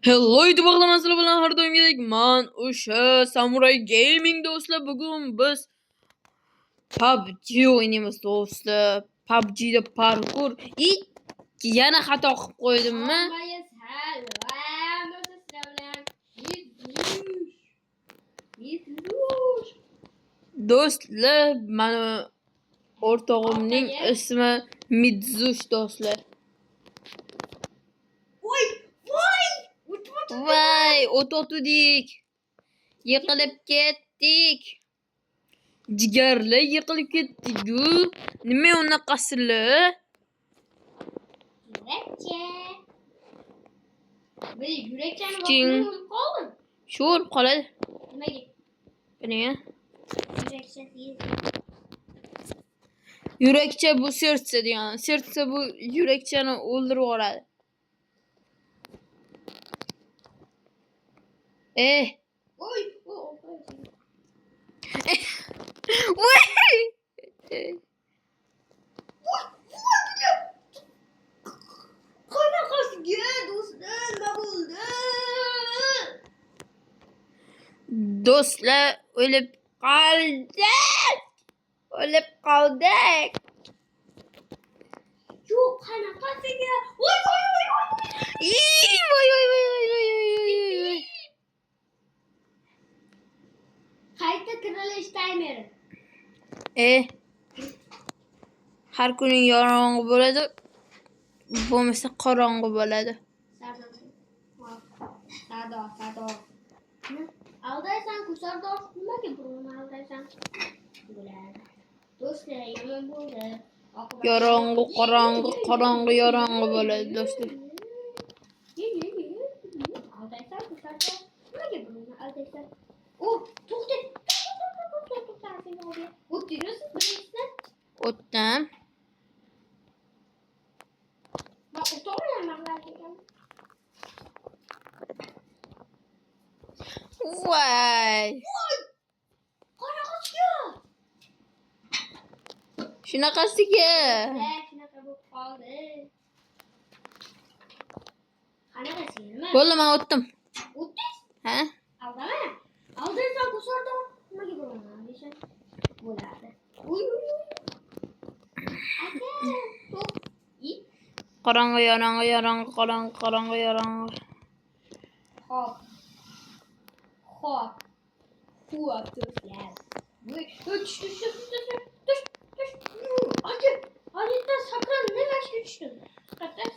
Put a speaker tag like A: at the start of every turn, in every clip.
A: Hello YouTube oqlamasizlar bilan har doimgidek men o'sha Samurai Gaming do'stlar. Bugun biz PUBG o'ynaymiz do'stlar. PUBG da parkour. Yana xato qilib qo'ydimmi? Do'stlar, mana o'rtog'imning ismi Midzush do'stlar. Voy, o't otdik. Yiqilib ketdik. Jigarlar yiqilib ketdik-ku. Nima unaqasilar?
B: Yurakchani qoldi.
A: Shu o'lib qoladi.
B: Nimaga?
A: Nega?
B: Yurakcha
A: Yurakcha bu sertsa degan. Sertsa bu yurakchani o'ldirib yuboradi.
B: Oy,
A: Voy!
B: qanaqasiga do'stlar, nima bo'ldi?
A: Do'stlar, o'lib qoldik.
B: Yo'q, qanaqasiga? Voy.
A: Voy.
B: Qayta tirilish taymeri.
A: Har kuni yorong'i bo'ladi. Bo'lmasa qorong'i bo'ladi.
B: Sado. Aldaysan, kusardosh nimaga buni aldaysan? Bo'ladi. Do'stlar, yomon bo'ldi.
A: Yorong'i, qorong'i bo'ladi do'stlar.
B: Aldaysan, kusardosh nimaga buni aldaysan? To'xta. O'tirasiz birinchisidan.
A: O'tdim.
B: Ben oturmuyorum ben.
A: Voy.
B: Qanaqasiga?
A: Shunaqasiga.
B: Shunaqa bo'lib qoldi. Qanaqasiga nima?
A: Bo'ldi, men o'tdim.
B: O'tdingiz?
A: Ha?
B: Aldama. Aldaysan kusarda nimaga bo'laman desang bo'ladi. Uy. Aka, to'p.
A: Qorong'i, qorong'i.
B: Hop. Do'stlar. Tush. Aka, halitda sakran nima ishga tushdin? Qattas.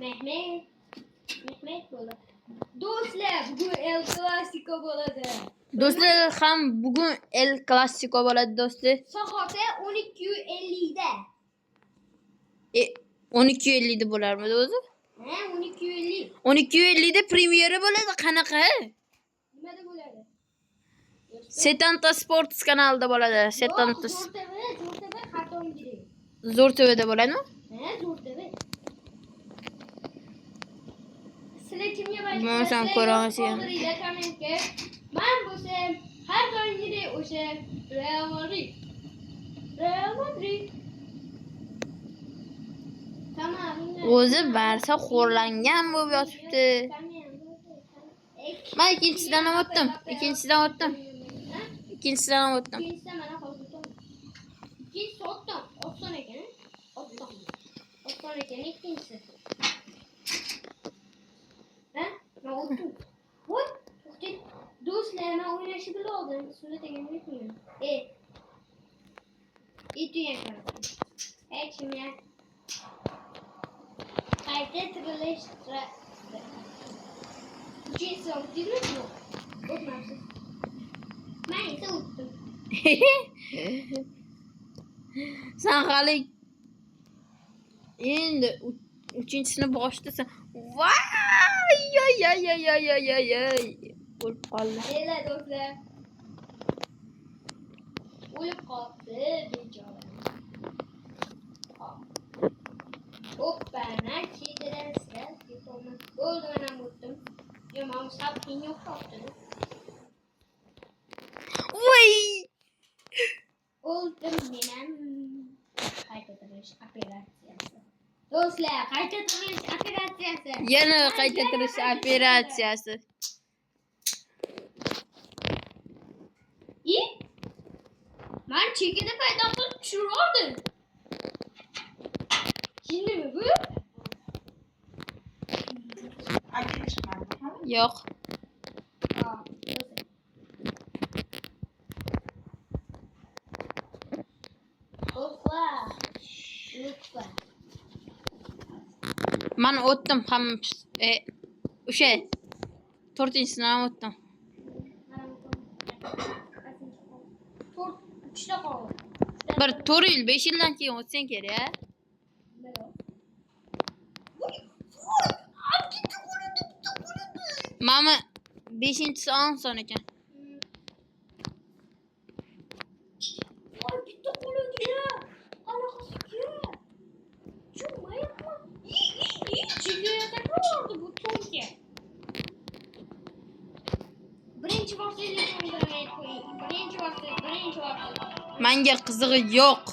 B: Mehmet bo'ladi. Do'stlar, bugun El Clasico bo'ladi.
A: Do'stlar, ham bugun El Clasico bo'ladi do'stlar.
B: Soati 12:50 da.
A: 12:50 da bo'larmi o'zi?
B: Ha, 12:50.
A: 12:50 da premyera bo'ladi. Qanaqa?
B: Nimada bo'ladi?
A: Setanta Sports kanalida bo'ladi. Setanta.
B: Zo'rtava karton giri.
A: Zo'r TVda bo'ladimi?
B: Ha, Zo'rtava. Sizlar kimga
A: Men ham ko'ramiz ham.
B: Kommentga. Men bo'lsam har doimgidek o'sha Real Madrid. Tamam.
A: O'zi Barsa xo'rlangan bo'lib yotibdi. Men ikkinchisidan ham o'tdim. Ikkinchisidan mana hozir o'tdim.
B: Ikkinchisi o'tdim. Oson ekan. Oson ekan ikkinchisi. Ha? Men o'tdim. Voy, to'xtang. Do'stlar, men o'ynashni bildim. Sizlar degan bilmayman. Ituya qaradim. Kimya? Qayta tirilish. Uchinchisi o'tdingizmi? O'tmabsiz. Men esa o'tdim.
A: Sen hali endi uchinchisini boshlasan. Voy! O'lib qoldi.
B: Ela do'stlar. O'lib qoldi bechora. Hoppa, nachidrasa, ketolmas. Bo'ldi, men ham o'tdim. Yo, men sal qiyin yo'q topdim.
A: Voy!
B: O'ldim men ham. Qayta tirish operatsiyasi. Do'stlar, qayta turish operatsiyasi.
A: Yana qayta turish operatsiyasi.
B: Men chekida paydo qilib tushirdim. Shundaymi bu?
A: Yo'q.
B: Lütfen.
A: Men o'tdim ham o'sha 4-sindan o'tdim. Bir 4 yil, 5 yildan keyin o'tsang kerak. Mama 5-son son ekan.
B: Bitta qo'liga. Qanaqasiga? Chumayapman. Chigayata ko'rdi bu to'nka. Birinchi vosita birinchi vosita.
A: Menga qizig'i yo'q.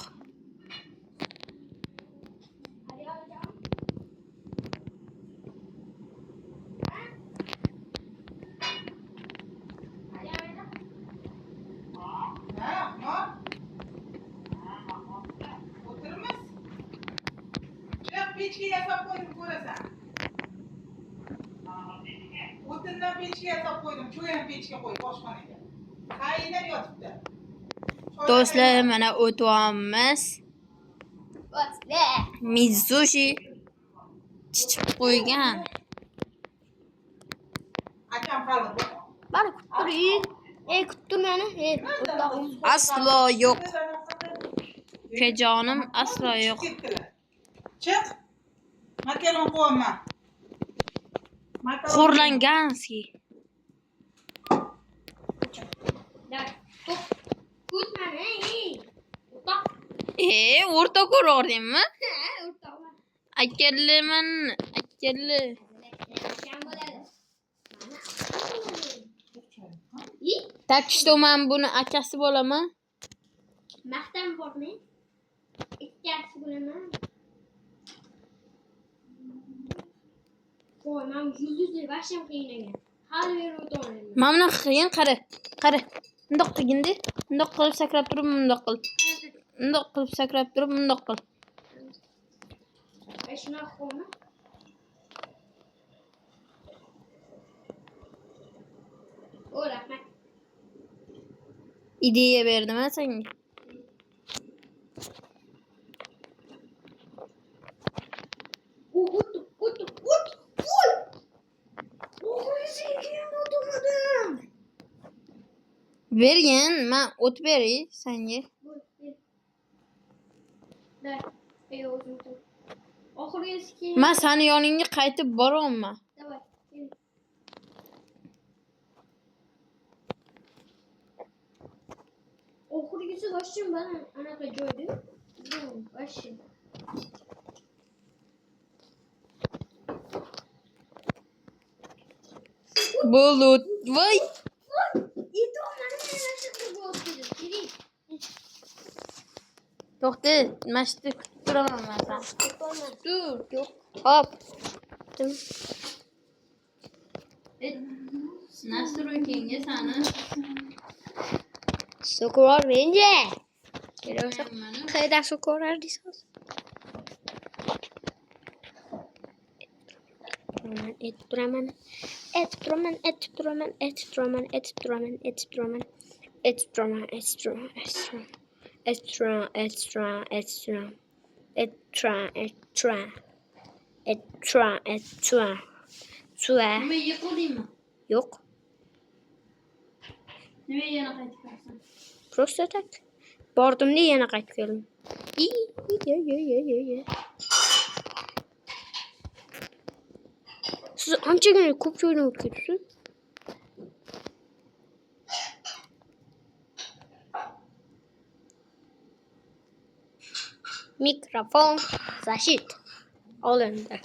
C: Pechga yasab qo'ydim ko'rasan. O'tindan pechga yasab qo'ydim. Cho'yan pechga qo'yib boshxonaga. Qaynab yotibdi.
A: Do'stlar, mana o'tyapmiz. Mizushi chichib qo'ygan.
C: Akam qalin.
B: Bari kutturing. Kutdim meni.
A: Aslo yo'q. Ukajonim aslo yo'q.
C: Chiq. Makaron qo'yma.
A: Xo'rlanganski. O'rta ko'rordingmi? Akkalliman, akkalli. Tak что men buni akasi bo'laman.
B: Maqtan bormi? Ikkasi bo'laman. Voy, men yulduzli bashim qiynagan. Hali beri o'tolmayman.
A: Mana qiyin qara. Qara. Bundoq qilgindi. Bundoq qilib sakrab turib, bundoq qil. Bundoq qilib sakrab turib, bundoq qil.
B: Shuna qo'yma. O, rahmat.
A: Ideya berdim senga. Bergin, men o't beray senga. Men seni yoningga qaytib boraman.
B: Oxirgisi boshim bana anaqa joyda. Boshim.
A: Bulut. Voy. To'xta, mashti kutib turaman men seni. Tur.
B: Yo'q.
A: Hop.
B: Dim.
A: Nastroyingga seni.
B: So'kor menga. Kelsa, qayda so'korar deysiz? Eturaman.
A: Nima yiqildingmi?
B: Yo'q.
A: Nima yana qaytib kelsan?
B: Просто так. Bordim-da yana qaytib keldim. Siz anchagina ko'p joydan o'tib ketibsiz. Mikrofon zashit olindi.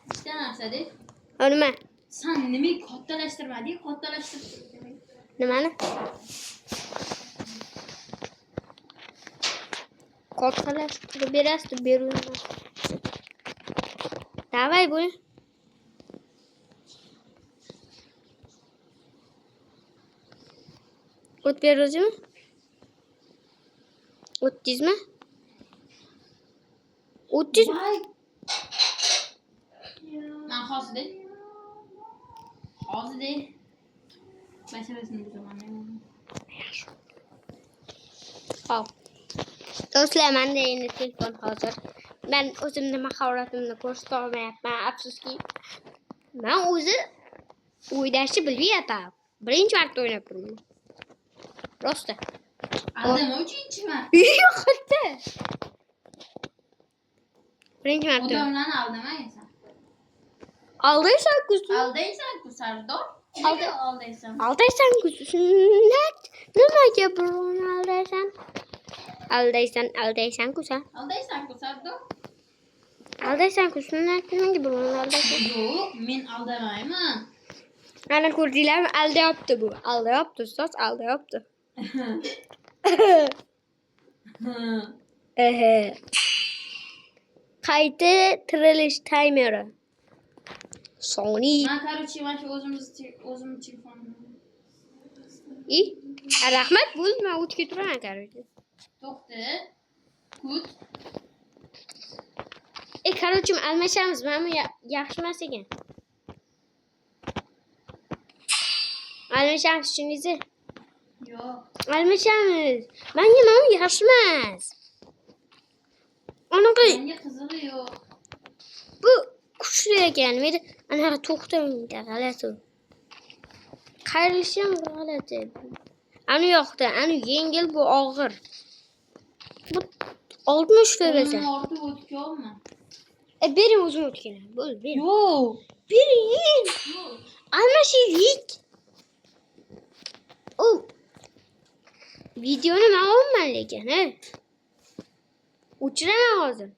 A: Ikkita narsa-da.
B: Nima?
A: Sen nima kattalashtirmading? Kattalashtirib.
B: Nimani? Kattalashtirib berasiz, bermayman. Давай bo'l. O't beruvchimi? O'ttizmi? 30.
A: Ben hozir de. Başarısını buzaman.
B: Hop. Do'stlar, menda endi telefon hozir. Men o'zimni mahoratimni ko'rsata olmayapman, afsuski. Men o'zi o'ynashni bilmayapman. Birinchi marta o'ynab turibman. Rosta.
A: Aldama uchinchimi?
B: Yo'q, xatta. Birinchi marta.
A: Odamlarni aldamaysan.
B: Aldaysan kuzim.
A: Aldaysan ku Sardor.
B: Alday-
A: Nega aldaysan?
B: Aldaysan kuzim. Nimaga birovni aldaysan? Aldaysan kuzim.
A: Aldaysan ku Sardor.
B: Aldaysan kuzim. Nimaga birovni aldaysan?
A: Yo'q, men aldamayman.
B: Ana ko'rdinglarmi? Aldayapti bu. Aldayapti, ustoz, aldayapti. Qayta tirilish taymeri. Soniy.
A: Men короче, mana shu o'zimni telefonim.
B: Rahmat, bo'ldi, men o'tga turaman, короче.
A: To'xta. Kut.
B: Короче, almashamiz. Mana yaxshi emas ekan. Almashamiz, tushundingizmi?
A: Yo'q.
B: Almashamiz. Menga mana yaxshi emas. Anaqa
A: Menga qizig'i yo'q.
B: bu kuchli ekan. Meni anaqa to'xtamangda, g'alati. Qayrilishi ham g'alati. Ani yoqda, ani yengil, bu og'ir. Bu 60 to'lasa.
A: O'zimni ortib o'tga olma.
B: Bering o'zim o'tganman. Bo'l, bering.
A: Yo'q.
B: Bering. Almashaylik. O videoni men olmayman lekin, o'chiraman hozir.